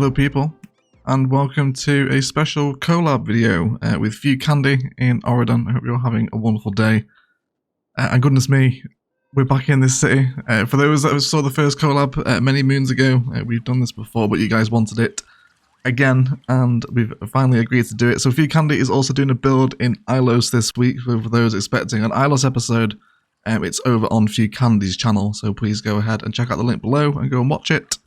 Hello people, and welcome to a special collab video with FewCandy in Oregon. I hope you're having a wonderful day. And goodness me, we're back in this city. For those that saw the first collab many moons ago, we've done this before, but you guys wanted it again, and we've finally agreed to do it. So FewCandy is also doing a build in Ilos this week. For those expecting an Ilos episode, it's over on FewCandy's channel, so please go ahead and check out the link below and go and watch it.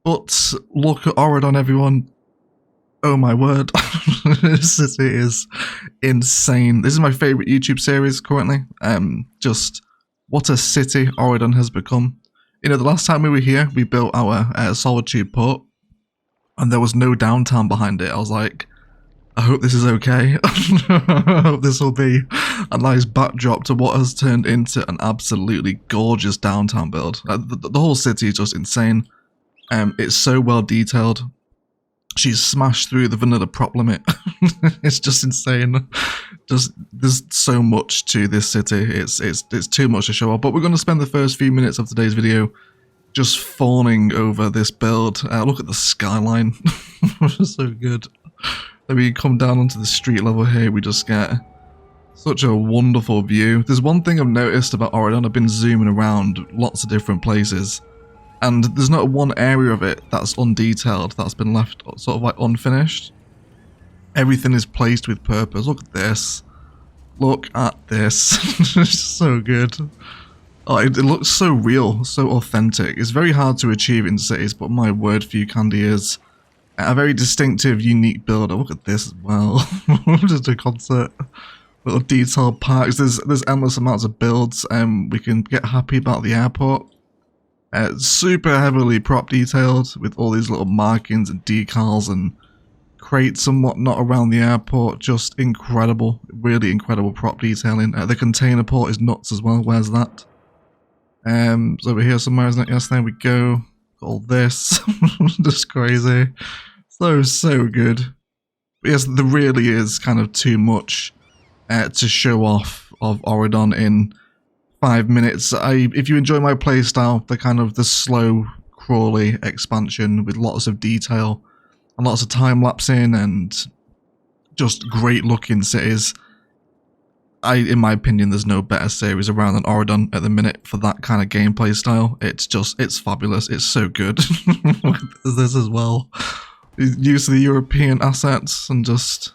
But look at Oregon, everyone. Oh my word. This city is insane. This is my favorite YouTube series currently. Just what a city Oregon has become. You know, the last time we were here, we built our Solitude port, and there was no downtown behind it. I was like, I hope this is okay. I hope this will be a nice backdrop to what has turned into an absolutely gorgeous downtown build. The whole city is just insane. It's so well detailed. She's smashed through the vanilla prop limit. It's just insane. There's so much to this city. It's too much to show off. But we're going to spend the first few minutes of today's video just fawning over this build. Look at the skyline. So good. Then we come down onto the street level here. We just get such a wonderful view. There's one thing I've noticed about Oregon. I've been zooming around lots of different places, and there's not one area of it that's undetailed, that's been left sort of like unfinished. Everything is placed with purpose. Look at this. Look at this. It's so good. Oh, it looks so real, so authentic. It's very hard to achieve in cities, but my word, FewCandy is a very distinctive, unique builder. Look at this as well. Just a concert. Little detailed parks. There's endless amounts of builds. We can get happy about the airport. Super heavily prop detailed with all these little markings and decals and crates and whatnot around the airport. Just incredible, really incredible prop detailing. The container port is nuts as well. Where's that? It's over here somewhere, isn't it? Yes, there we go. All this, just crazy. So good. But yes, there really is kind of too much to show off of Oregon in 5 minutes. If you enjoy my playstyle, the slow crawly expansion with lots of detail and lots of time lapsing and just great looking cities, in my opinion, there's no better series around than Oregon at the minute for that kind of gameplay style. It's fabulous. It's so good. Look at this as well. Use of the European assets and just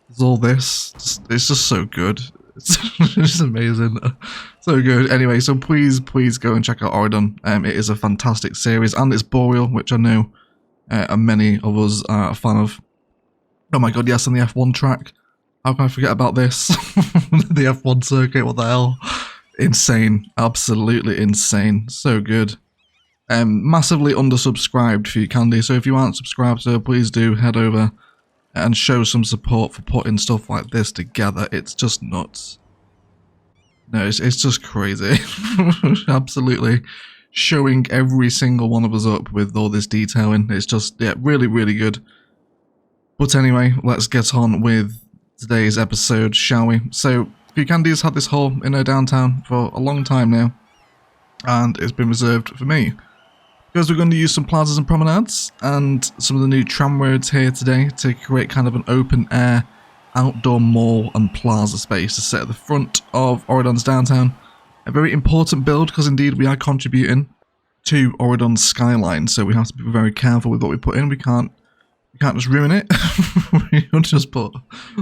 there's all this. It's just so good. It's just amazing. So good. Anyway, so please go and check out Oregon. It is a fantastic series, and it's Boreal, which I know many of us are a fan of. Oh my god, yes, and the F1 track. How can I forget about this? The F1 circuit, what the hell? Insane. Absolutely insane. So good. Massively undersubscribed FewCandy, so if you aren't subscribed, so please do head over and show some support for putting stuff like this together. It's just nuts. No, it's just crazy. Absolutely showing every single one of us up with all this detailing. It's just, yeah, really good. But anyway, let's get on with today's episode, shall we? So, FewCandy has had this hole in her downtown for a long time now, and it's been reserved for me. Because we're going to use some plazas and promenades and some of the new tram roads here today to create kind of an open air outdoor mall and plaza space to sit at the front of Oregon's downtown. A very important build because indeed we are contributing to Oregon's skyline, so we have to be very careful with what we put in. We can't just ruin it. We can't just put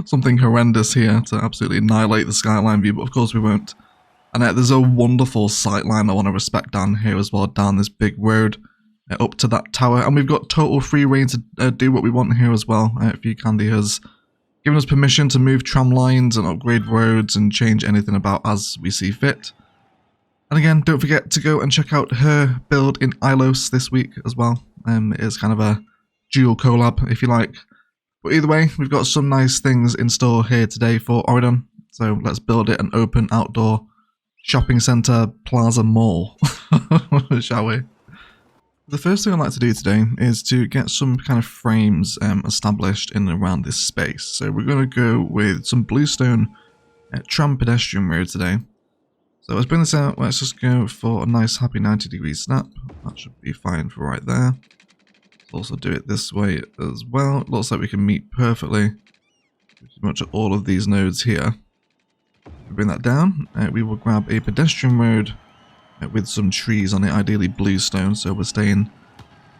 something horrendous here to absolutely annihilate the skyline view, but of course we won't. And there's a wonderful sightline I want to respect down here as well, down this big road up to that tower. And we've got total free reign to do what we want here as well. FewCandy has given us permission to move tram lines and upgrade roads and change anything about as we see fit. And again, don't forget to go and check out her build in Ilos this week as well. It is kind of a dual collab, if you like. But either way, we've got some nice things in store here today for Oregon. So let's build it an open outdoor shopping centre plaza mall, shall we? The first thing I'd like to do today is to get some kind of frames established in and around this space. So we're going to go with some bluestone tram pedestrian road today. So let's bring this out. Let's just go for a nice happy 90-degree snap. That should be fine for right there. Also do it this way as well. It looks like we can meet perfectly pretty much at all of these nodes here. Bring that down. We will grab a pedestrian road with some trees on it, ideally bluestone, so we're staying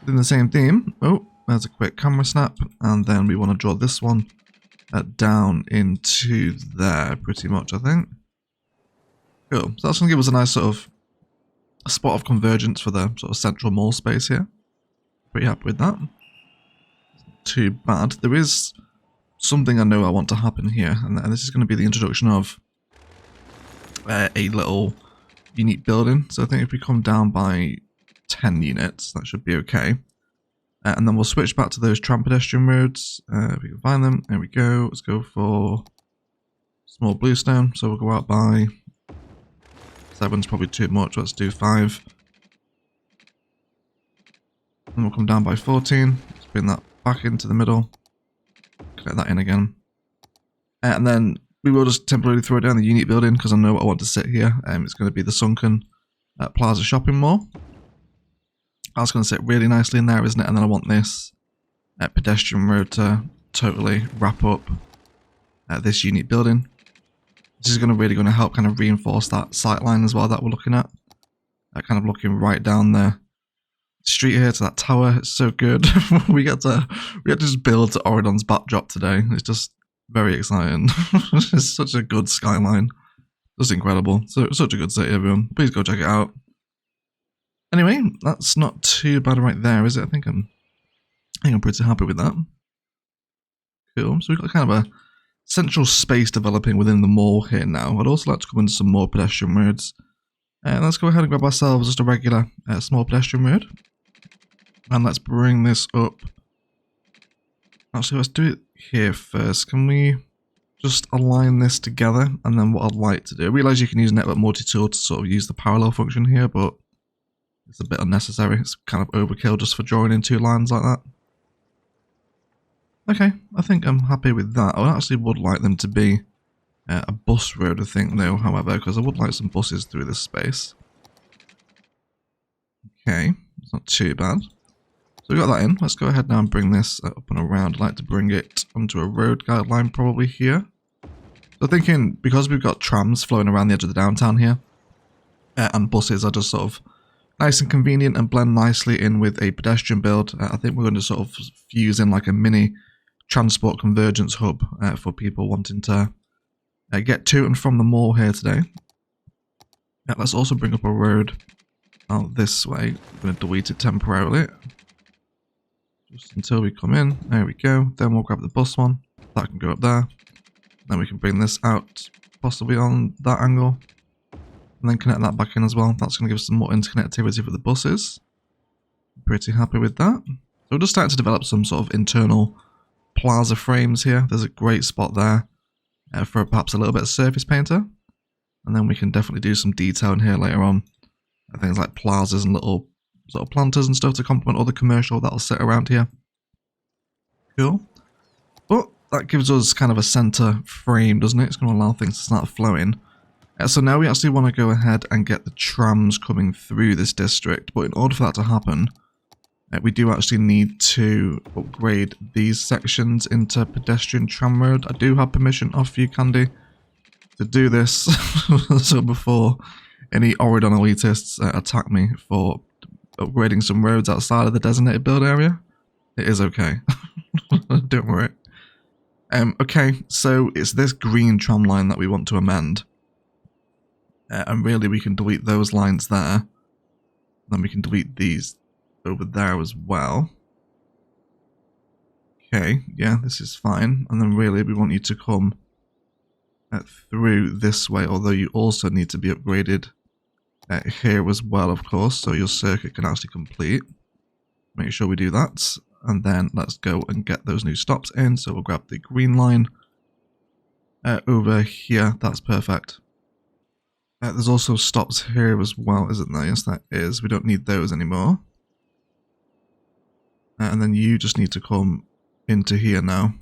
within the same theme. Oh, there's a quick camera snap, and then we want to draw this one down into there, pretty much, I think. Cool. So that's going to give us a nice sort of spot of convergence for the sort of central mall space here. Pretty happy with that. Not too bad. There is something I know I want to happen here, and this is going to be the introduction of a little unique building. So I think if we come down by 10 units, that should be okay. And then we'll switch back to those tram pedestrian roads, if we can find them. There we go. Let's go for small bluestone. So we'll go out by 7's probably too much. Let's do 5. And we'll come down by 14. Let's bring that back into the middle. Connect that in again. And then we will just temporarily throw it down the unique building because I know what I want to sit here. It's going to be the sunken Plaza shopping mall. That's going to sit really nicely in there, isn't it? And then I want this pedestrian road to totally wrap up this unique building. This is really going to help kind of reinforce that sight line as well that we're looking at. Kind of looking right down the street here to that tower. It's so good. we get to just build to Oregon's backdrop today. It's just very exciting. It's such a good skyline. Just incredible. So such a good city, everyone. Please go check it out. Anyway, that's not too bad right there, is it? I think I'm pretty happy with that. Cool. So we've got kind of a central space developing within the mall here now. I'd also like to come into some more pedestrian roads. Let's go ahead and grab ourselves just a regular small pedestrian road. And let's bring this up. Actually, let's do it here first. Can we just align this together? And then what I'd like to do, I realize you can use Network Multi-Tool to sort of use the parallel function here, but it's a bit unnecessary. It's kind of overkill just for drawing in 2 lines like that. Okay, I think I'm happy with that. I actually would like them to be a bus road, I think, though, however, because I would like some buses through this space. Okay, it's not too bad. So we got that in. Let's go ahead now and bring this up and around. I'd like to bring it onto a road guideline probably here. So thinking, because we've got trams flowing around the edge of the downtown here, and buses are just sort of nice and convenient and blend nicely in with a pedestrian build, I think we're going to sort of fuse in like a mini transport convergence hub for people wanting to get to and from the mall here today. Let's also bring up a road out this way. I'm going to delete it temporarily. Just until we come in. There we go. Then we'll grab the bus one. That can go up there. Then we can bring this out possibly on that angle. And then connect that back in as well. That's going to give us some more interconnectivity for the buses. Pretty happy with that. So we're just starting to develop some sort of internal plaza frames here. There's a great spot there for perhaps a little bit of surface painter. And then we can definitely do some detail in here later on. Things like plazas and little sort of planters and stuff to complement all the commercial that'll sit around here. Cool. But that gives us kind of a center frame, doesn't it? It's going to allow things to start flowing. So now we actually want to go ahead and get the trams coming through this district. But in order for that to happen, we do actually need to upgrade these sections into pedestrian tram road. I do have permission off FewCandy to do this. So before any Oregon elitists attack me for upgrading some roads outside of the designated build area, it is okay. Don't worry. Okay, so it's this green tram line that we want to amend. And really we can delete those lines there. Then we can delete these over there as well. Okay, yeah, this is fine. And then really we want you to come through this way, although you also need to be upgraded here as well, of course, so your circuit can actually complete. Make sure we do that. And then let's go and get those new stops in. So we'll grab the green line over here. That's perfect. There's also stops here as well, isn't there? Yes, that is. We don't need those anymore. And then you just need to come into here now.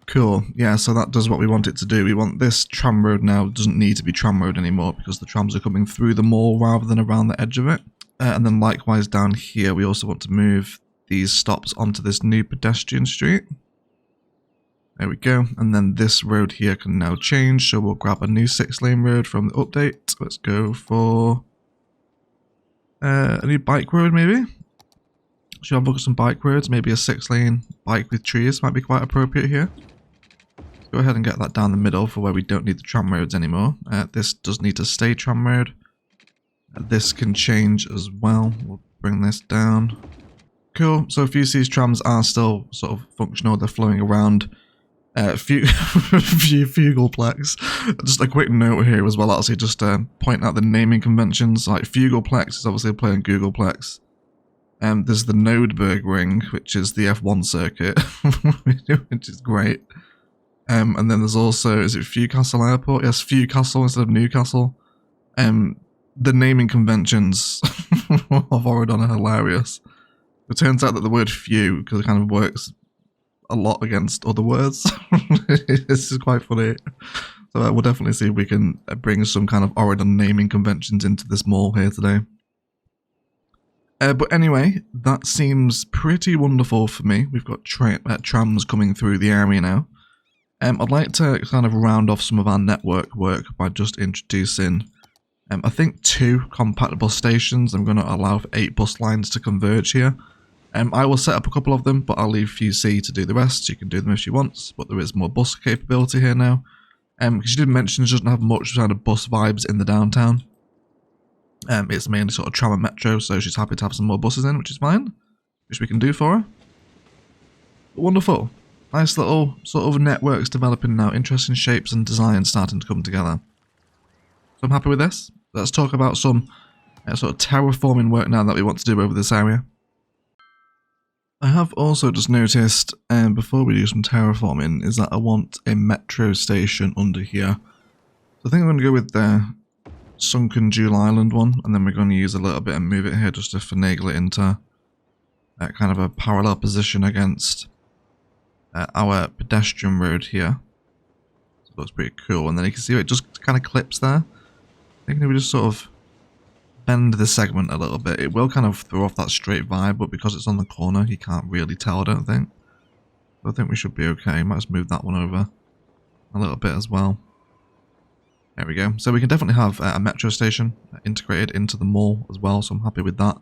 Cool. Yeah, so that does what we want it to do. We want this tram road now. It doesn't need to be tram road anymore because the trams are coming through the mall rather than around the edge of it. And then likewise down here, we also want to move these stops onto this new pedestrian street. There we go, and then this road here can now change, so we'll grab a new 6-lane road from the update. Let's go for a new bike road maybe. Should have a look at some bike roads, maybe a 6-lane bike with trees might be quite appropriate here. Let's go ahead and get that down the middle for where we don't need the tram roads anymore. This does need to stay tram road. This can change as well, we'll bring this down. Cool, so a few of these trams are still sort of functional, they're flowing around. Fugleplex. Just a quick note here as well, actually, just point out the naming conventions. Like Fugleplex is obviously playing Googleplex. There's the Nürburgring, which is the F1 circuit, which is great. And then there's also, is it Fewcastle Airport? Yes, Fewcastle instead of Newcastle. The naming conventions of Oregon are hilarious. It turns out that the word few kind of works a lot against other words. This is quite funny. So we'll definitely see if we can bring some kind of Oregon naming conventions into this mall here today. But anyway, that seems pretty wonderful for me. We've got trams coming through the area now. I'd like to kind of round off some of our network work by just introducing, I think 2 compatible stations. I'm going to allow for 8 bus lines to converge here. I will set up a couple of them, but I'll leave FewC to do the rest. You can do them if she wants, but there is more bus capability here now. Because she did mention she doesn't have much kind of bus vibes in the downtown. It's mainly sort of tram and metro, so she's happy to have some more buses in, which is fine. Which we can do for her. Wonderful. Nice little sort of networks developing now. Interesting shapes and designs starting to come together. So I'm happy with this. Let's talk about some sort of terraforming work now that we want to do over this area. I have also just noticed, before we do some terraforming, is that I want a metro station under here. So I think I'm going to go with the Sunken Jewel Island one, and then we're going to use a little bit and move it here just to finagle it into kind of a parallel position against our pedestrian road here. So it looks pretty cool, and then you can see it just kind of clips there. I think we just sort of bend the segment a little bit. It will kind of throw off that straight vibe, but because it's on the corner, you can't really tell, I don't think. So I think we should be okay. Might just move that one over a little bit as well. There we go. So we can definitely have a metro station integrated into the mall as well, so I'm happy with that.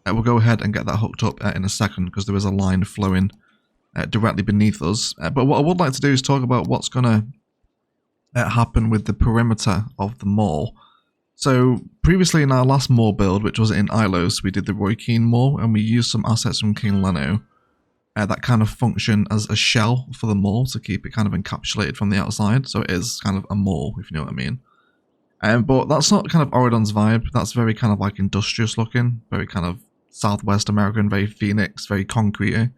We'll go ahead and get that hooked up in a second, because there is a line flowing directly beneath us. But what I would like to do is talk about what's going to happen with the perimeter of the mall. So previously in our last mall build, which was in Ilos, we did the Roy Keane mall, and we used some assets from King Leno that kind of function as a shell for the mall to keep it kind of encapsulated from the outside. So it is kind of a mall, if you know what I mean. But that's not kind of Oregon's vibe. That's very kind of like industrious looking, very kind of Southwest American, very Phoenix, very concrete.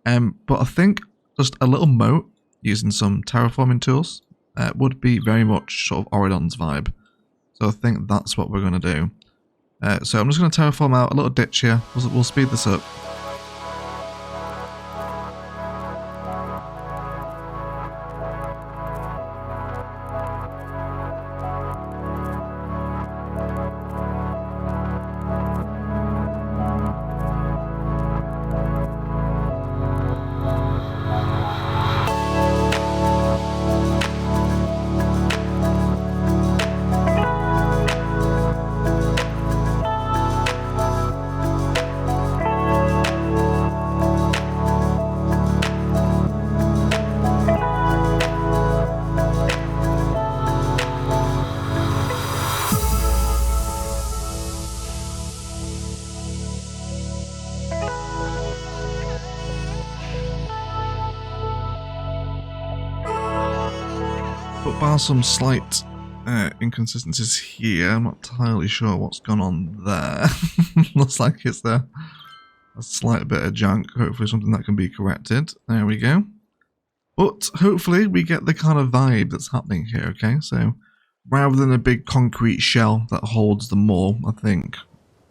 But I think just a little moat using some terraforming tools would be very much sort of Oregon's vibe. So I think that's what we're going to do. So I'm just going to terraform out a little ditch here. We'll speed this up. But bar some slight inconsistencies here, I'm not entirely sure what's gone on there. Looks like it's a slight bit of junk, hopefully something that can be corrected. There we go. But hopefully we get the kind of vibe that's happening here, okay? So rather than a big concrete shell that holds the mall, I think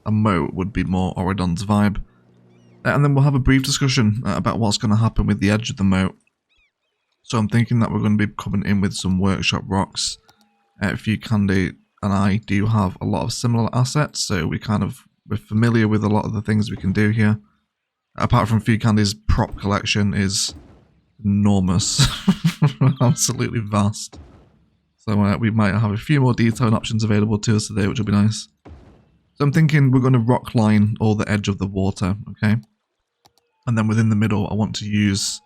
a moat would be more Oregon's vibe. And then we'll have a brief discussion about what's going to happen with the edge of the moat. So I'm thinking that we're going to be coming in with some workshop rocks. FewCandy and I do have a lot of similar assets, so we're familiar with a lot of the things we can do here. apart from FewCandy's prop collection, is enormous. Absolutely vast. So we might have a few more detailing options available to us today, which will be nice. So I'm thinking we're going to rock line all the edge of the water, okay? And then within the middle, I want to use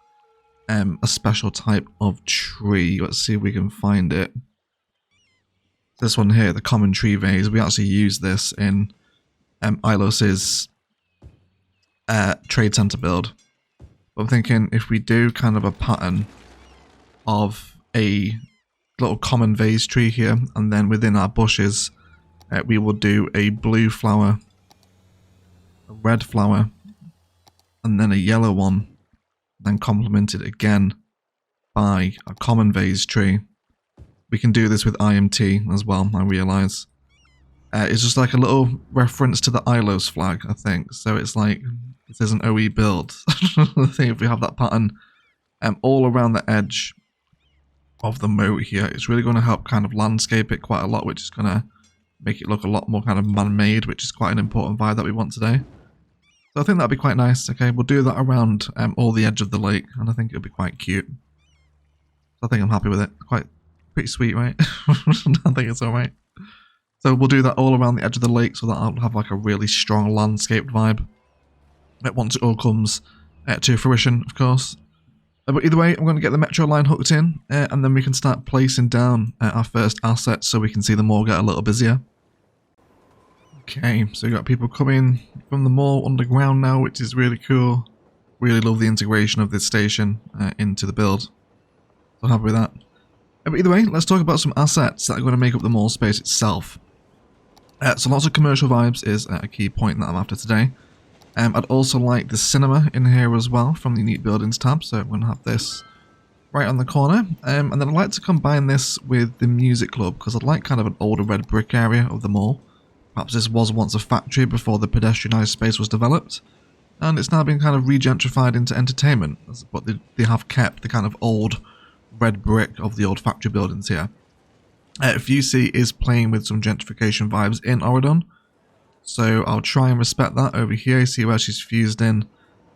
a special type of tree. Let's see if we can find it. This one here, the common tree vase. We actually use this in Ilos's trade center build. But I'm thinking if we do kind of a pattern of a little common vase tree here, and then within our bushes, we will do a blue flower, a red flower, and then a yellow one, then complemented again by a common vase tree. We can do this with IMT as well, I realise. It's just like a little reference to the Ilos flag, I think. So it's like, it says an OE build. I think if we have that pattern all around the edge of the moat here, it's really going to help kind of landscape it quite a lot, which is going to make it look a lot more kind of man-made, which is quite an important vibe that we want today. So I think that'd be quite nice. Okay, we'll do that around all the edge of the lake, and I think it'll be quite cute. So I think I'm happy with it. Quite pretty sweet, right? I think it's alright. So we'll do that all around the edge of the lake so that I'll have like a really strong landscape vibe once it all comes to fruition, of course. But either way, I'm going to get the metro line hooked in, and then we can start placing down our first assets so we can see the mall get a little busier. Okay, so we've got people coming from the mall underground now, which is really cool. Really love the integration of this station into the build. So happy with that. But either way, let's talk about some assets that are going to make up the mall space itself. So lots of commercial vibes is a key point that I'm after today. I'd also like the cinema in here as well from the Unique Buildings tab, so I'm going to have this right on the corner. And then I'd like to combine this with the music club, because I'd like kind of an older red brick area of the mall. Perhaps this was once a factory before the pedestrianised space was developed, and it's now been kind of regentrified into entertainment, but they have kept the kind of old red brick of the old factory buildings here. FewC is playing with some gentrification vibes in Oregon, so I'll try and respect that over here. You see where she's fused in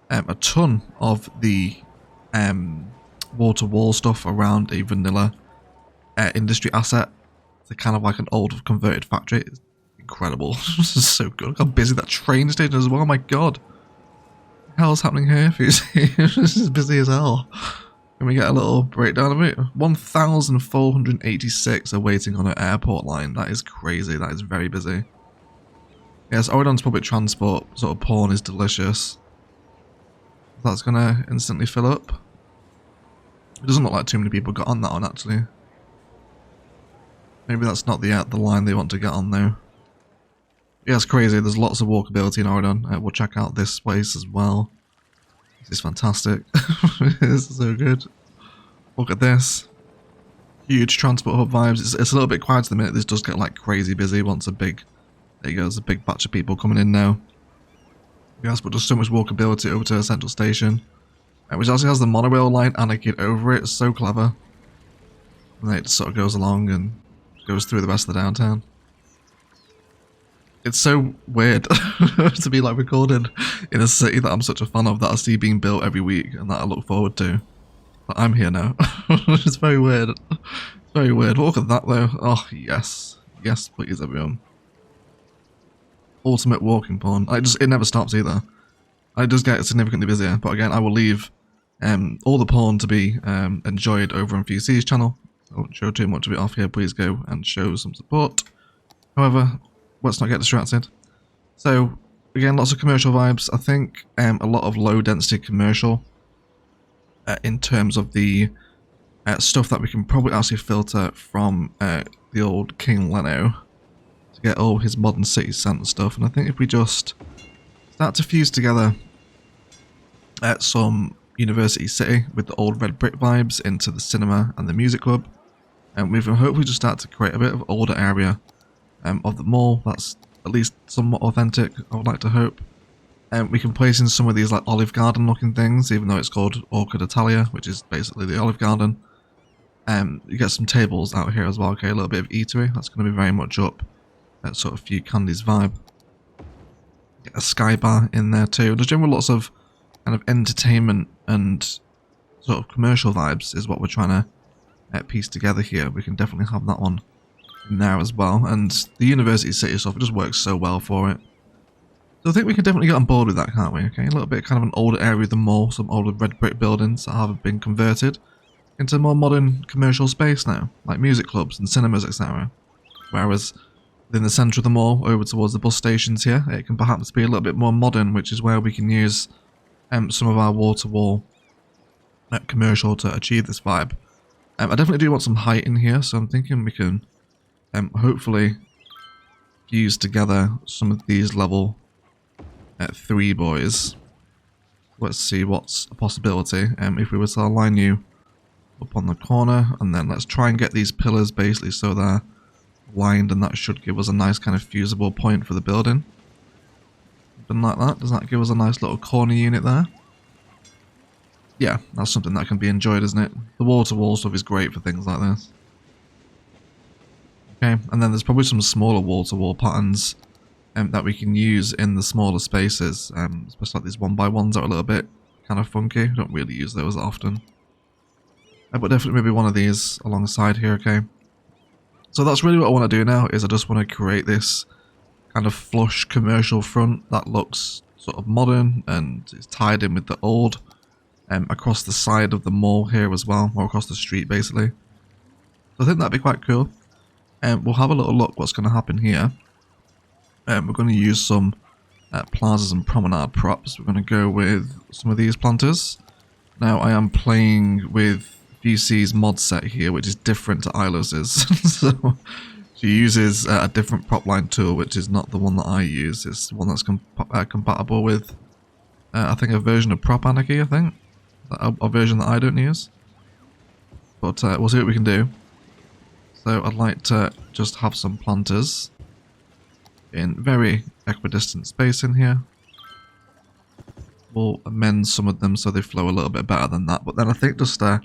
a ton of the wall-to-wall stuff around a vanilla industry asset. It's kind of like an old converted factory. It's incredible. This is so good. Look how busy that train station is as well. Oh my god. What the hell's happening here, FewC? This is busy as hell. Can we get a little breakdown of it? 1,486 are waiting on an airport line. That is crazy. That is very busy. Yes, Oregon's public transport sort of porn is delicious. That's going to instantly fill up. It doesn't look like too many people got on that one, actually. Maybe that's not the line they want to get on, though. Yeah, it's crazy. There's lots of walkability in Oregon. We'll check out this place as well. This is fantastic. This is so good. Look at this. Huge transport hub vibes. It's a little bit quiet at the minute. This does get like crazy busy once a big... There you go, there's a big batch of people coming in now. Yes, but just so much walkability over to a central station. Which also has the monorail line anchored over it. It's so clever. And then it just sort of goes along and goes through the rest of the downtown. It's so weird to be like recorded in a city that I'm such a fan of, that I see being built every week and that I look forward to. But I'm here now. It's very weird. It's very weird. Look at that though. Oh yes. Yes please everyone. Ultimate walking porn. It never stops either. It does get significantly busier, but again I will leave all the porn to be enjoyed over on FewC's channel. I won't show too much of it off here. Please go and show some support. However, let's not get distracted. So, again, lots of commercial vibes. I think a lot of low-density commercial in terms of the stuff that we can probably actually filter from the old King Leno to get all his modern city centre stuff. And I think if we just start to fuse together some University City with the old red brick vibes into the cinema and the music club, and we can hopefully just start to create a bit of older area of the mall that's at least somewhat authentic, I would like to hope. We can place in some of these like Olive Garden looking things, even though it's called Orchid Italia, which is basically the Olive Garden. You get some tables out here as well, okay, a little bit of eatery. That's going to be very much up that sort of FewCandy's vibe. Get a sky bar in there too. There's generally lots of kind of entertainment and sort of commercial vibes is what we're trying to piece together here. We can definitely have that one in there as well. And the university city stuff, it just works so well for it. So I think we can definitely get on board with that, can't we? Okay, a little bit kind of an older area of the mall, some older red brick buildings that have been converted into more modern commercial space now, like music clubs and cinemas, etc. Whereas within the centre of the mall, over towards the bus stations here, it can perhaps be a little bit more modern, which is where we can use some of our wall-to-wall commercial to achieve this vibe. I definitely do want some height in here, so I'm thinking we can hopefully fuse together some of these level 3 boys. Let's see what's a possibility. If we were to align you up on the corner, and then let's try and get these pillars basically so they're lined, and that should give us a nice kind of fusible point for the building. Something like that. Does that give us a nice little corner unit there? Yeah, that's something that can be enjoyed, isn't it? The wall-to-wall stuff is great for things like this. Okay, and then there's probably some smaller wall-to-wall patterns that we can use in the smaller spaces, especially like these 1x1s that are a little bit kind of funky. We don't really use those often. But definitely maybe one of these alongside here, okay? So that's really what I want to do now, is I just want to create this kind of flush commercial front that looks sort of modern and is tied in with the old across the side of the mall here as well, or across the street basically. So I think that'd be quite cool. We'll have a little look what's going to happen here. We're going to use some plazas and promenade props. We're going to go with some of these planters. Now I am playing with FewC's mod set here, which is different to Ilos's. So she uses a different prop line tool, which is not the one that I use. It's the one that's compatible with, I think, a version of Prop Anarchy, I think. A version that I don't use. But we'll see what we can do. So I'd like to just have some planters in very equidistant spacing here. We'll amend some of them so they flow a little bit better than that. But then I think just a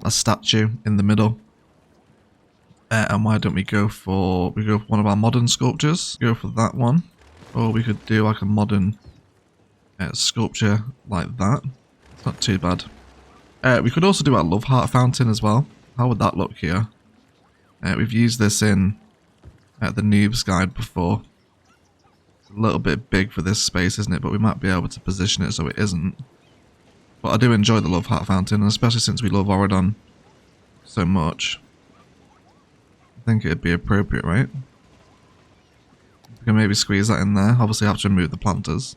statue in the middle. And why don't we go for one of our modern sculptures? Go for that one. Or we could do like a modern sculpture like that. It's not too bad. We could also do our love heart fountain as well. How would that look here? We've used this in the noob's guide before. It's a little bit big for this space, isn't it? But we might be able to position it so it isn't. But I do enjoy the love heart fountain, and especially since we love Auradon so much. I think it'd be appropriate, right? We can maybe squeeze that in there. Obviously I have to remove the planters.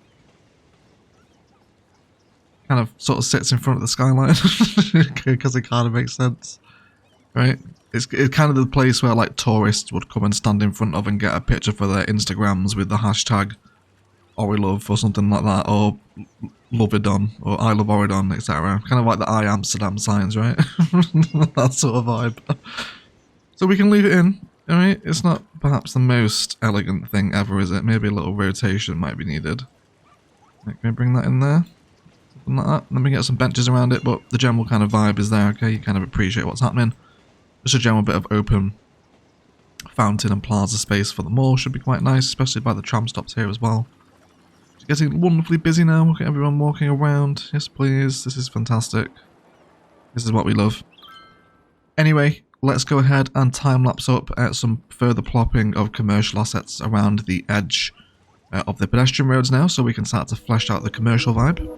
Kind of sort of sits in front of the skyline because it kind of makes sense, right? It's kind of the place where like tourists would come and stand in front of and get a picture for their Instagrams with the hashtag Orilove or something like that, or Lovidon, or I love Auradon, etc. Kind of like the I Amsterdam signs, right? That sort of vibe. So we can leave it in, alright? It's not perhaps the most elegant thing ever, is it? Maybe a little rotation might be needed. Can we bring that in there? Something like that. Then we get some benches around it, but the general kind of vibe is there, okay? You kind of appreciate what's happening. Just a general bit of open fountain and plaza space for the mall should be quite nice, especially by the tram stops here as well. It's getting wonderfully busy now. Look at everyone walking around. Yes, please. This is fantastic. This is what we love. Anyway, let's go ahead and time-lapse up some further plopping of commercial assets around the edge of the pedestrian roads now, so we can start to flesh out the commercial vibe.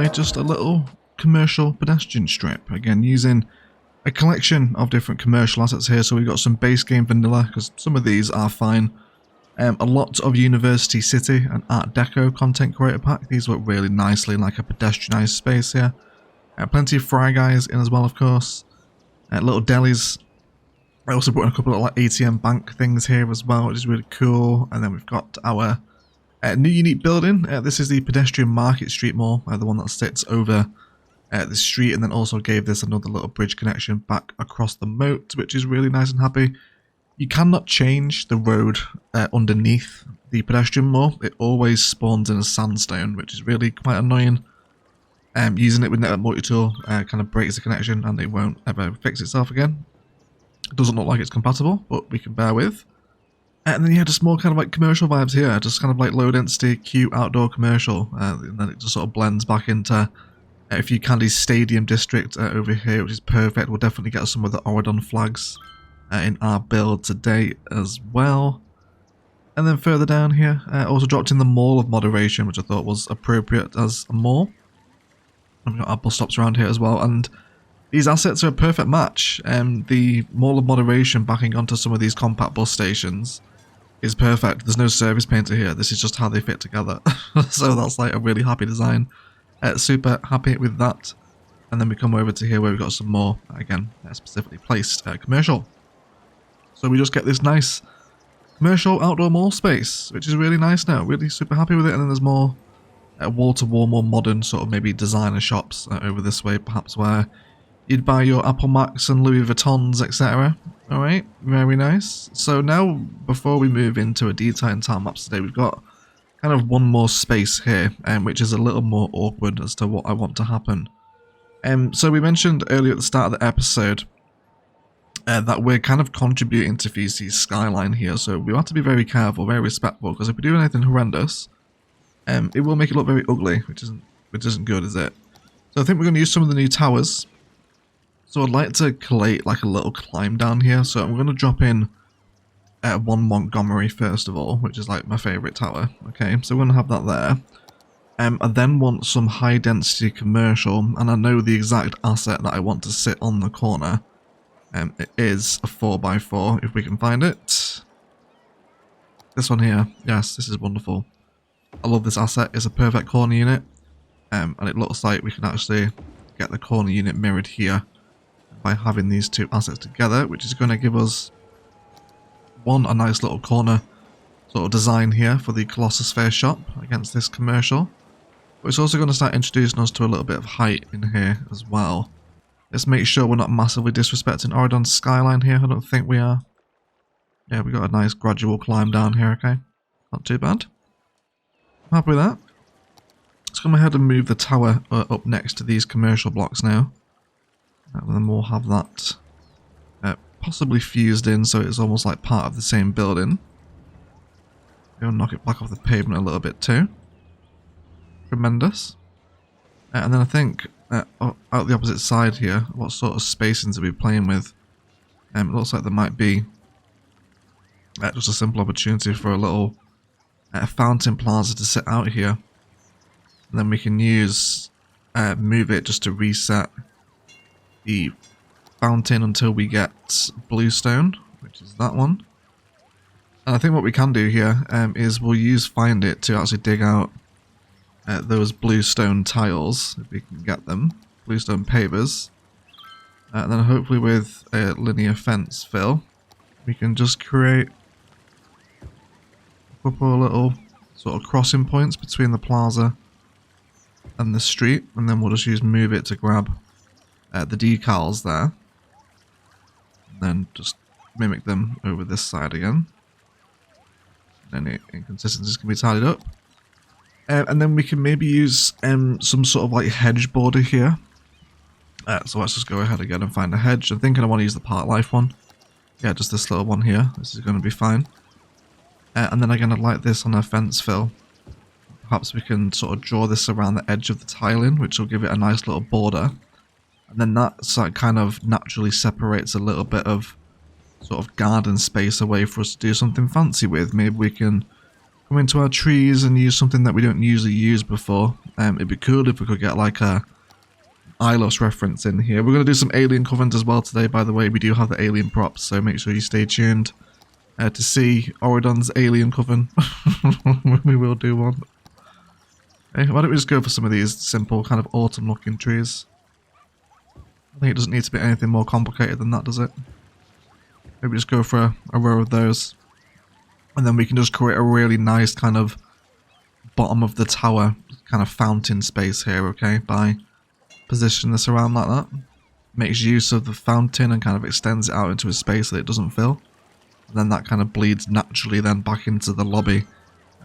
by just a little commercial pedestrian strip. Again, using a collection of different commercial assets here. So we've got some base game vanilla, because some of these are fine. A lot of University City and Art Deco content creator pack. These work really nicely in like a pedestrianised space here. Plenty of Fry Guys in as well, of course. Little delis. I also put in a couple of like ATM bank things here as well, which is really cool. And then we've got our new unique building. This is the pedestrian Market Street Mall, the one that sits over the street, and then also gave this another little bridge connection back across the moat, which is really nice and happy. You cannot change the road underneath the pedestrian mall. It always spawns in a sandstone, which is really quite annoying. Using it with Network Multi-Tool kind of breaks the connection, and it won't ever fix itself again. It doesn't look like it's compatible, but we can bear with. And then you had just more kind of like commercial vibes here, just kind of like low density, cute outdoor commercial, and then it just sort of blends back into FewCandy's Stadium District over here, which is perfect. We'll definitely get some of the Oregon flags in our build today as well. And then further down here, also dropped in the Mall of Moderation, which I thought was appropriate as a mall. And we've got our bus stops around here as well, and these assets are a perfect match. The Mall of Moderation backing onto some of these compact bus stations is perfect. There's no service painter here, this is just how they fit together. So that's like a really happy design. Super happy with that. And then we come over to here where we've got some more, again, specifically placed commercial. So we just get this nice commercial outdoor mall space, which is really nice now. Really super happy with it. And then there's more wall-to-wall, more modern sort of maybe designer shops over this way, perhaps, where you'd buy your Apple Macs and Louis Vuittons, etc. Alright, very nice. So now, before we move into a detailed time lapse today, we've got kind of one more space here, which is a little more awkward as to what I want to happen. So we mentioned earlier at the start of the episode that we're kind of contributing to FewC's Skyline here, so we have to be very careful, very respectful, because if we do anything horrendous, it will make it look very ugly, which isn't good, is it? So I think we're going to use some of the new towers. So I'd like to collate like a little climb down here, so I'm going to drop in one Montgomery first of all, which is like my favourite tower. Okay, so we're going to have that there. I then want some high density commercial, and I know the exact asset that I want to sit on the corner. It is a 4x4 if we can find it. This one here, yes, this is wonderful. I love this asset, it's a perfect corner unit, and it looks like we can actually get the corner unit mirrored here by having these two assets together, which is going to give us a nice little corner sort of design here for the Colossus Fair shop against this commercial. But it's also going to start introducing us to a little bit of height in here as well. Let's make sure we're not massively disrespecting Oregon's skyline here. I don't think we are. Yeah, we got a nice gradual climb down here, okay? Not too bad. I'm happy with that. Let's come ahead and move the tower up next to these commercial blocks now. And then we'll have that possibly fused in so it's almost like part of the same building. Go knock it back off the pavement a little bit too. Tremendous. And then I think out the opposite side here, what sort of spacings are we playing with? It looks like there might be just a simple opportunity for a little fountain plaza to sit out here. And then we can use move it just to reset the fountain until we get bluestone, which is that one. And I think what we can do here is we'll use Find It to actually dig out those bluestone tiles, if we can get them, bluestone pavers. And then hopefully with a linear fence fill, we can just create a couple of little sort of crossing points between the plaza and the street, and then we'll just use Move It to grab the decals there, and then just mimic them over this side again. Any inconsistencies can be tidied up, and then we can maybe use some sort of like hedge border here. So let's just go ahead again and find a hedge. I'm thinking I want to use the Park Life one. Yeah, just this little one here. This is going to be fine. And then again, I'd like this on a fence fill. Perhaps we can sort of draw this around the edge of the tiling, which will give it a nice little border. And then that sort of kind of naturally separates a little bit of sort of garden space away for us to do something fancy with. Maybe we can come into our trees and use something that we don't usually use before. It'd be cool if we could get like a Ilos reference in here. We're going to do some alien covens as well today, by the way. We do have the alien props, so make sure you stay tuned to see Oridon's alien coven. We will do one. Okay, why don't we just go for some of these simple kind of autumn looking trees? I think it doesn't need to be anything more complicated than that, does it? Maybe just go for a row of those. And then we can just create a really nice kind of bottom of the tower kind of fountain space here, okay? By positioning this around like that. Makes use of the fountain and kind of extends it out into a space that it doesn't fill. And then that kind of bleeds naturally then back into the lobby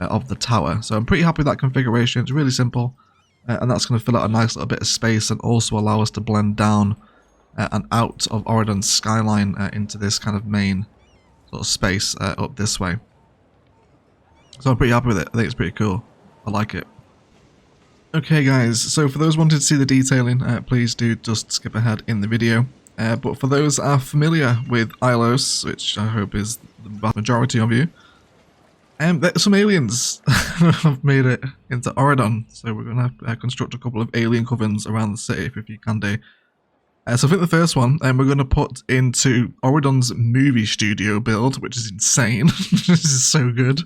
of the tower. So I'm pretty happy with that configuration. It's really simple. And that's going to fill out a nice little bit of space and also allow us to blend down and out of Oridon's skyline into this kind of main sort of space up this way. So I'm pretty happy with it. I think it's pretty cool. I like it. Okay guys, so for those wanting to see the detailing, please do just skip ahead in the video. But for those that are familiar with Ilos, which I hope is the vast majority of you, some aliens have made it into Oridon. So we're going to construct a couple of alien covens around the city for FewCandy. So I think the first one we're going to put into Oridon's movie studio build, which is insane. This is so good.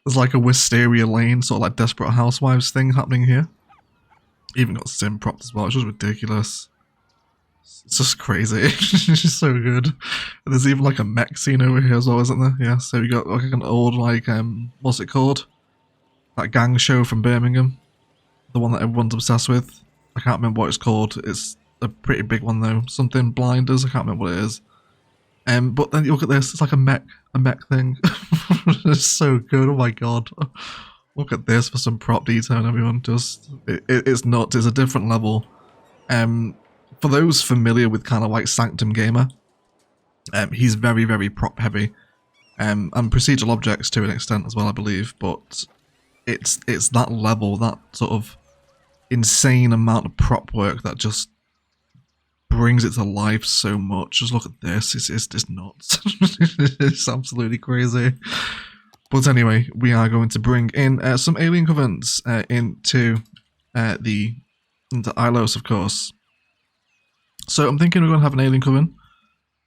There's like a Wisteria Lane, sort of like Desperate Housewives thing happening here. Even got sim props as well, which is ridiculous. It's just crazy. It's just so good. And there's even like a mech scene over here as well, isn't there? Yeah, so we got like an old like, what's it called? That gang show from Birmingham. The one that everyone's obsessed with. I can't remember what it's called. It's a pretty big one though. Something Blinders, I can't remember what it is. But then you look at this, it's like a mech thing. It's so good, oh my god. Look at this for some prop detail, everyone. Just, it's nuts, it's a different level. For those familiar with kind of like Sanctum Gamer, he's very, very prop heavy. And procedural objects to an extent as well, I believe, but it's that level, that sort of insane amount of prop work that just brings it to life so much. Just look at this, it's just nuts. It's absolutely crazy. But anyway, we are going to bring in some alien covens into Ilos, of course. So I'm thinking we're going to have an alien coven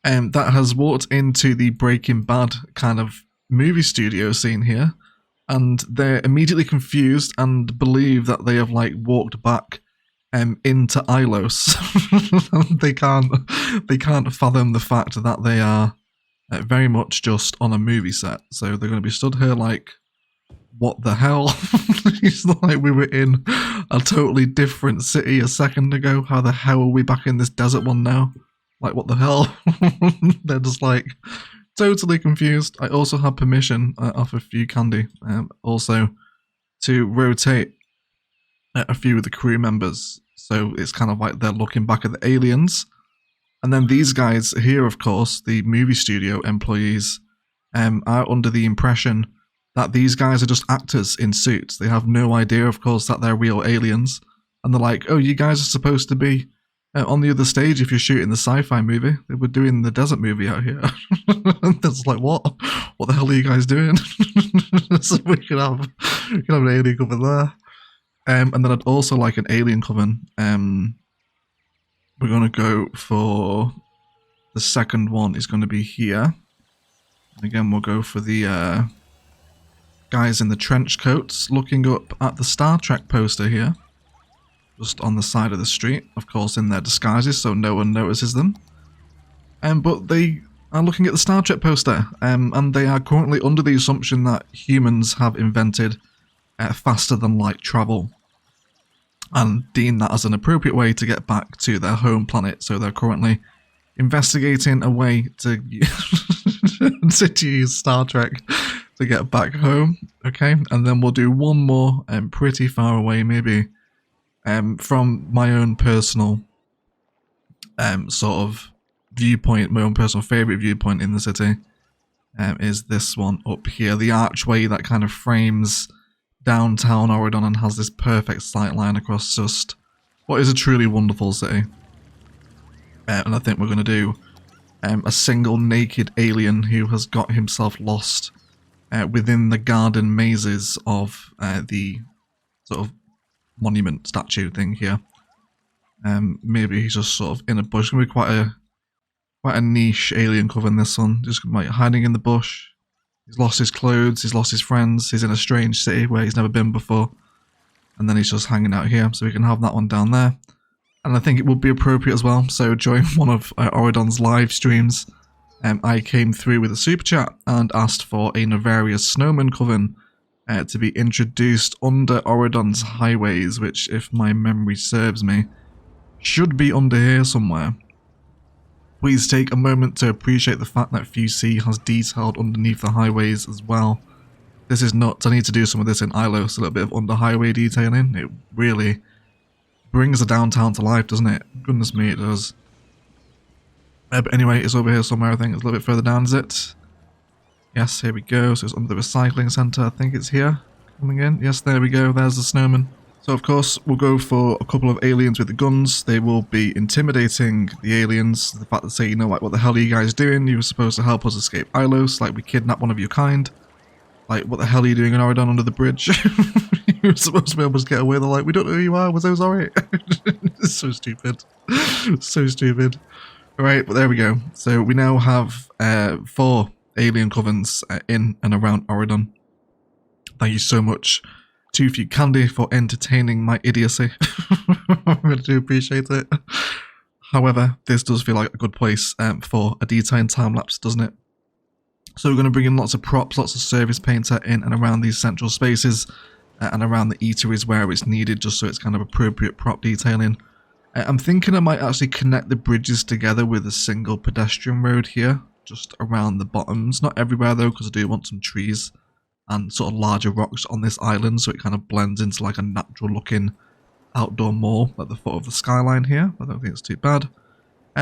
that has walked into the Breaking Bad kind of movie studio scene here, and they're immediately confused and believe that they have like walked back into Ilos. they can't fathom the fact that they are very much just on a movie set. So they're going to be stood here like, what the hell? It's like we were in a totally different city a second ago. How the hell are we back in this desert one now? Like, what the hell? They're just like totally confused. I also have permission off of FewCandy also to rotate a few of the crew members. So it's kind of like they're looking back at the aliens. And then these guys here, of course, the movie studio employees, are under the impression that these guys are just actors in suits. They have no idea, of course, that they're real aliens. And they're like, oh, you guys are supposed to be on the other stage if you're shooting the sci-fi movie. They were doing the desert movie out here. That's like, what? What the hell are you guys doing? So we can have an alien coven there. And then I'd also like an alien coven. We're going to go for the second one is going to be here. Again, we'll go for the guys in the trench coats looking up at the Star Trek poster here. Just on the side of the street, of course in their disguises so no one notices them. But they are looking at the Star Trek poster, and they are currently under the assumption that humans have invented faster than light travel. And deem that as an appropriate way to get back to their home planet. So they're currently investigating a way to, to use Star Trek to get back home. Okay, and then we'll do one more pretty far away maybe from my own personal sort of viewpoint, my own personal favourite viewpoint in the city is this one up here. The archway that kind of frames downtown Oridon and has this perfect sight line across just what is a truly wonderful city. And I think we're going to do a single naked alien who has got himself lost within the garden mazes of the sort of monument statue thing here. Maybe he's just sort of in a bush. It's gonna be quite a niche alien coven, this one. Just like hiding in the bush. He's lost his clothes, he's lost his friends, he's in a strange city where he's never been before. And then he's just hanging out here, so we can have that one down there. And I think it would be appropriate as well. So during one of Oridon's live streams, I came through with a super chat and asked for a Nefarious Snowman coven to be introduced under Oridon's highways, which, if my memory serves me, should be under here somewhere. Please take a moment to appreciate the fact that FewC has detailed underneath the highways as well. This is nuts. I need to do some of this in Ilos, a little bit of under highway detailing. It really brings the downtown to life, doesn't it? Goodness me, it does. But anyway, it's over here somewhere, I think. It's a little bit further down, is it? Yes, here we go. So it's under the recycling centre. I think it's here. Coming in. Yes, there we go. There's the snowman. So of course, we'll go for a couple of aliens with the guns. They will be intimidating the aliens. The fact that say, you know, like, what the hell are you guys doing? You were supposed to help us escape Ilos. Like, we kidnapped one of your kind. Like, what the hell are you doing in Oridon under the bridge? You were supposed to be able to get away. They're like, we don't know who you are. We're so sorry. It's so stupid. So stupid. Right, but there we go. So we now have 4 alien covens in and around Oridon. Thank you so much to FewCandy for entertaining my idiocy. I really do appreciate it. However, this does feel like a good place for a detailed time-lapse, doesn't it? So we're going to bring in lots of props, lots of service painter in and around these central spaces and around the eateries where it's needed, just so it's kind of appropriate prop detailing. I'm thinking I might actually connect the bridges together with a single pedestrian road here, just around the bottoms. Not everywhere though, because I do want some trees and sort of larger rocks on this island, so it kind of blends into like a natural looking outdoor mall at the foot of the skyline here. I don't think it's too bad.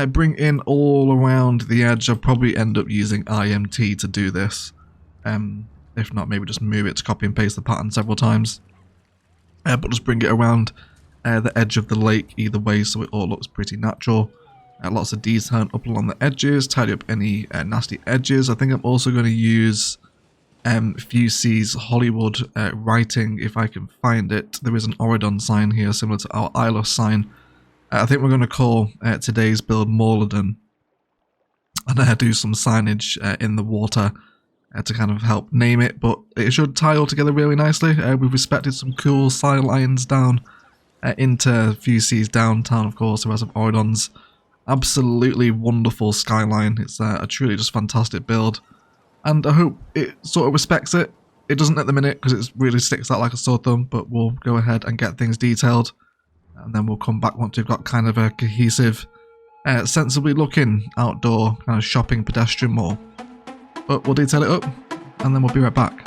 Bring in all around the edge. I'll probably end up using IMT to do this. If not, maybe just move it to copy and paste the pattern several times. But just bring it around the edge of the lake either way, so it all looks pretty natural. Lots of detail up along the edges, tidy up any nasty edges. I think I'm also going to use FewC's Hollywood writing if I can find it. There is an Oridon sign here similar to our Ilos sign. I think we're going to call today's build Morlodon and do some signage in the water to kind of help name it, but it should tie all together really nicely. We've respected some cool skylines down into FewC's downtown, of course, the rest of Oridon's absolutely wonderful skyline. It's a truly just fantastic build, and I hope it sort of respects it. It doesn't at the minute because it really sticks out like a sore thumb, but we'll go ahead and get things detailed, and then we'll come back once we've got kind of a cohesive, sensibly looking outdoor kind of shopping pedestrian mall. But we'll detail it up, and then we'll be right back.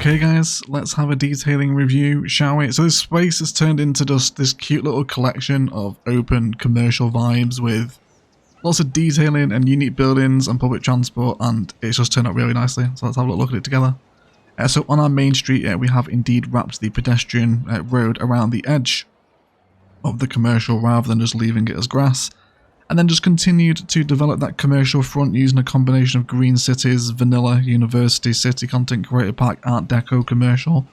Okay guys, let's have a detailing review, shall we? So this space has turned into just this cute little collection of open commercial vibes with lots of detailing and unique buildings and public transport, and it's just turned out really nicely. So let's have a look at it together. So on our main street, we have indeed wrapped the pedestrian road around the edge of the commercial rather than just leaving it as grass. And then just continued to develop that commercial front using a combination of green cities, vanilla, university, city, content creator pack, art deco, commercial.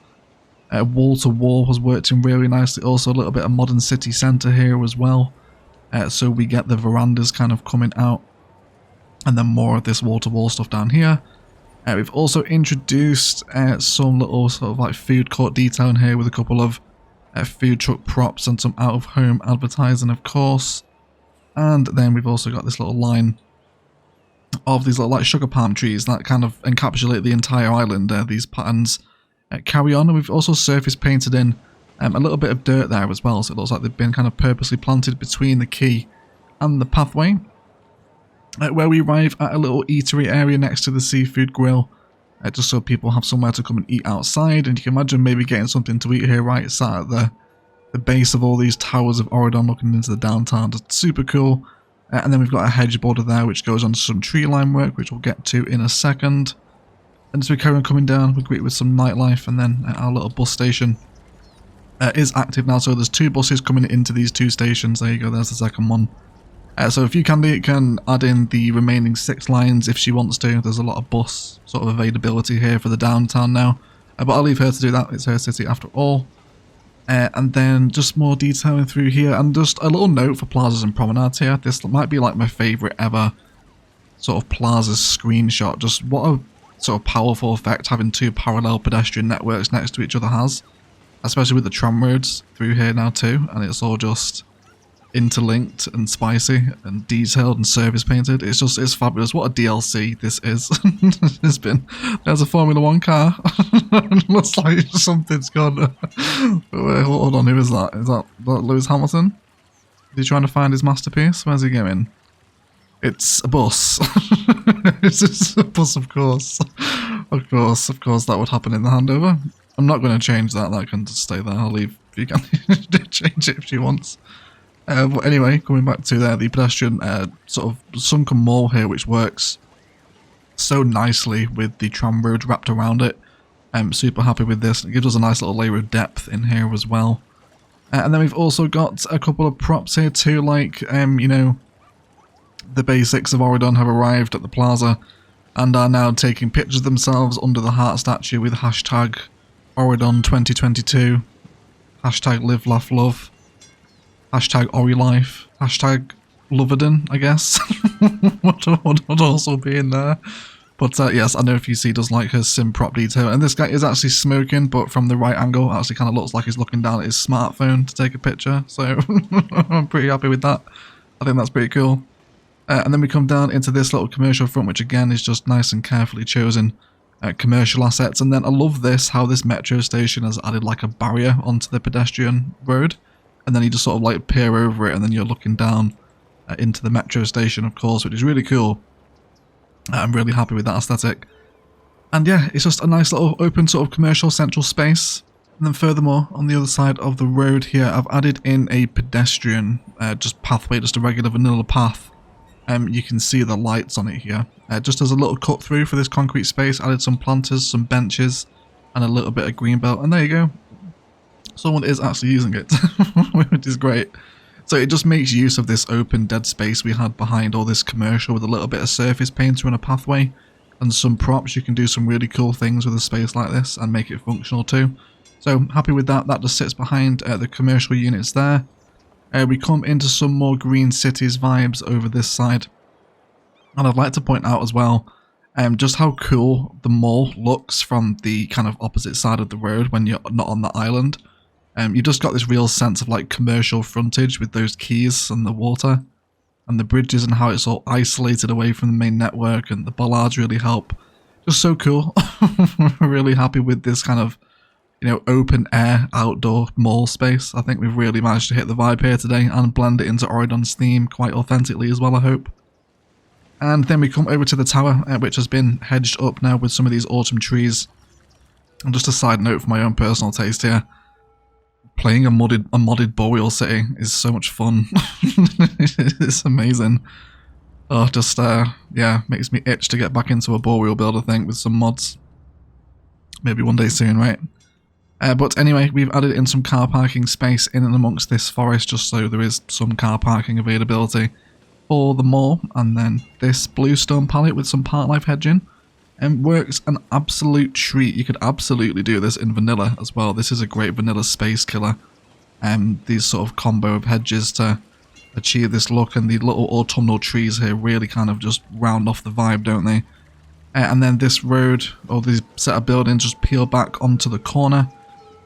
Wall to wall has worked in really nicely. Also a little bit of modern city centre here as well. So we get the verandas kind of coming out. And then more of this wall to wall stuff down here. We've also introduced some little sort of like food court detailing here with a couple of food truck props and some out of home advertising, of course. And then we've also got this little line of these little like sugar palm trees that kind of encapsulate the entire island. These patterns carry on, and we've also surface painted in a little bit of dirt there as well, so it looks like they've been kind of purposely planted between the quay and the pathway. Where we arrive at a little eatery area next to the seafood grill, just so people have somewhere to come and eat outside, and you can imagine maybe getting something to eat here right sat at the base of all these towers of Oregon looking into the downtown. Just super cool. And then we've got a hedge border there which goes on to some tree line work, which we'll get to in a second. And as we carry on coming down, we greet with some nightlife, and then our little bus station is active now. So there's 2 buses coming into these 2 stations. There you go, there's the second one. So if FewCandy can add in the remaining 6 lines if she wants to. There's a lot of bus sort of availability here for the downtown now. But I'll leave her to do that, it's her city after all. And then just more detailing through here, and just a little note for plazas and promenades here. This might be like my favourite ever sort of plaza screenshot. Just what a sort of powerful effect having 2 parallel pedestrian networks next to each other has. Especially with the tram roads through here now too, and it's all just interlinked and spicy and detailed and service painted. It's fabulous. What a DLC this is. There's a Formula 1 car. Looks like something's gone. Wait, hold on, who is that? Is that Lewis Hamilton? Is he trying to find his masterpiece? Where's he going? It's a bus. It's just a bus, of course. Of course that would happen in the handover. I'm not going to change that can just stay there. I'll leave FewCandy change it if she wants. But anyway, coming back to the pedestrian sort of sunken mall here, which works so nicely with the tram road wrapped around it. I'm super happy with this. It gives us a nice little layer of depth in here as well. And then we've also got a couple of props here too, like, you know, the basics of Oregon have arrived at the plaza and are now taking pictures of themselves under the heart statue with hashtag Oregon 2022, hashtag live, laugh, love. Hashtag OriLife, hashtag Loverden, I guess, would also be in there. But yes, I know FewC does like her sim prop detail, and this guy is actually smoking, but from the right angle, it actually kind of looks like he's looking down at his smartphone to take a picture, so I'm pretty happy with that. I think that's pretty cool. And then we come down into this little commercial front, which again is just nice and carefully chosen commercial assets. And then I love this, how this metro station has added like a barrier onto the pedestrian road. And then you just sort of like peer over it, and then you're looking down into the metro station, of course, which is really cool. I'm really happy with that aesthetic. And yeah, it's just a nice little open sort of commercial central space. And then furthermore, on the other side of the road here, I've added in a pedestrian just pathway, just a regular vanilla path. You can see the lights on it here. Just as a little cut through for this concrete space, added some planters, some benches, and a little bit of green belt. And there you go. Someone is actually using it, which is great. So it just makes use of this open dead space we had behind all this commercial with a little bit of surface painter and a pathway and some props. You can do some really cool things with a space like this and make it functional too. So happy with that. That just sits behind the commercial units there. We come into some more green cities vibes over this side. And I'd like to point out as well just how cool the mall looks from the kind of opposite side of the road when you're not on the island. You just got this real sense of like commercial frontage with those quays and the water and the bridges and how it's all isolated away from the main network, and the bollards really help. Just so cool. Really happy with this kind of, you know, open air outdoor mall space. I think we've really managed to hit the vibe here today and blend it into Oregon's theme quite authentically as well, I hope. And then we come over to the tower, which has been hedged up now with some of these autumn trees. And just a side note for my own personal taste here, playing a modded bore wheel city is so much fun. It's amazing. Oh, just yeah, makes me itch to get back into a bore wheel build, I think, with some mods. Maybe one day soon, right? But anyway, we've added in some car parking space in and amongst this forest, just so there is some car parking availability for the mall. And then this bluestone palette with some part life hedging. And works an absolute treat. You could absolutely do this in vanilla as well. This is a great vanilla space killer. These sort of combo of hedges to achieve this look, and the little autumnal trees here really kind of just round off the vibe, don't they? And then this road, or these set of buildings, just peel back onto the corner,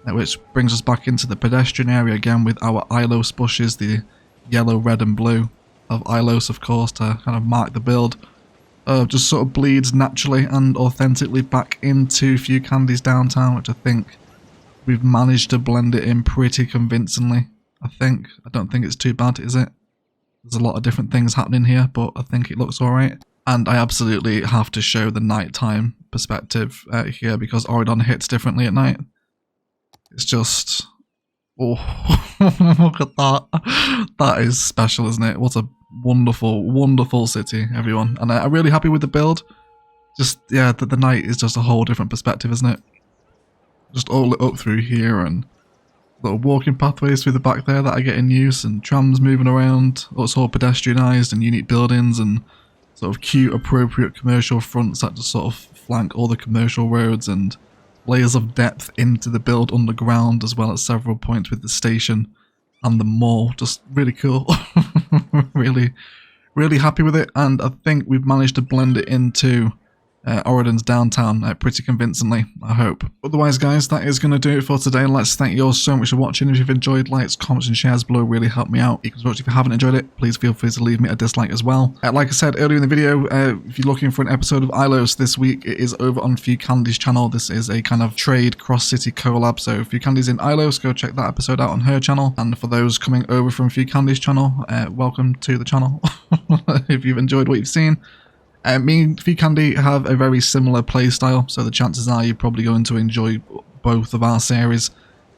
which brings us back into the pedestrian area again with our Ilos bushes, the yellow, red and blue of Ilos, of course, to kind of mark the build. Just sort of bleeds naturally and authentically back into FewCandy's downtown, which I think we've managed to blend it in pretty convincingly. I don't think it's too bad, is it? There's a lot of different things happening here, but I think it looks alright. And I absolutely have to show the nighttime perspective here, because Oregon hits differently at night. It's just... oh, look at that. That is special, isn't it? What a wonderful, wonderful city, everyone. And I'm really happy with the build. Just, yeah, the night is just a whole different perspective, isn't it? Just all lit up through here, and little walking pathways through the back there that I get in use, and trams moving around. It's all pedestrianised and unique buildings and sort of cute, appropriate commercial fronts that just sort of flank all the commercial roads, and layers of depth into the build underground, as well as several points with the station and the mall. Just really cool. really happy with it, and I think we've managed to blend it into Oregon's downtown pretty convincingly, I hope. Otherwise, guys, that is going to do it for today. Let's thank you all so much for watching. If you've enjoyed, likes, comments and shares below really help me out. If you haven't enjoyed it, please feel free to leave me a dislike as well. Like I said earlier in the video, if you're looking for an episode of Ilos this week, it is over on FewCandy's channel. This is a kind of trade cross-city collab, so if FewCandy's in Ilos, go check that episode out on her channel. And for those coming over from FewCandy's channel, welcome to the channel. If you've enjoyed what you've seen. Me and FewCandy have a very similar playstyle, so the chances are you're probably going to enjoy both of our series.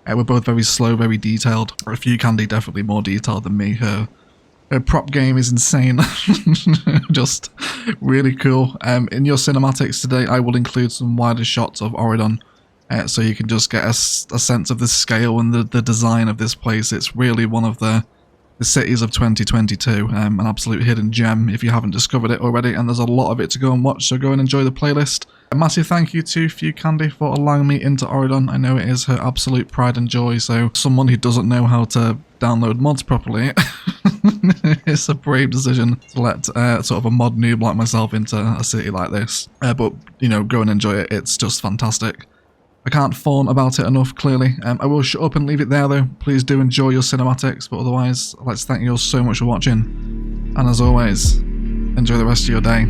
We're both very slow, very detailed. FewCandy definitely more detailed than me. Her prop game is insane. Just really cool. In your cinematics today, I will include some wider shots of Oregon, so you can just get a sense of the scale and the design of this place. It's really one of the cities of 2022, an absolute hidden gem if you haven't discovered it already, and there's a lot of it to go and watch, so go and enjoy the playlist. A massive thank you to FewCandy for allowing me into Oregon. I know it is her absolute pride and joy, so someone who doesn't know how to download mods properly, it's a brave decision to let sort of a mod noob like myself into a city like this. But, you know, go and enjoy it, it's just fantastic. I can't fawn about it enough, clearly. I will shut up and leave it there, though. Please do enjoy your cinematics, but otherwise, let's thank you all so much for watching. And as always, enjoy the rest of your day.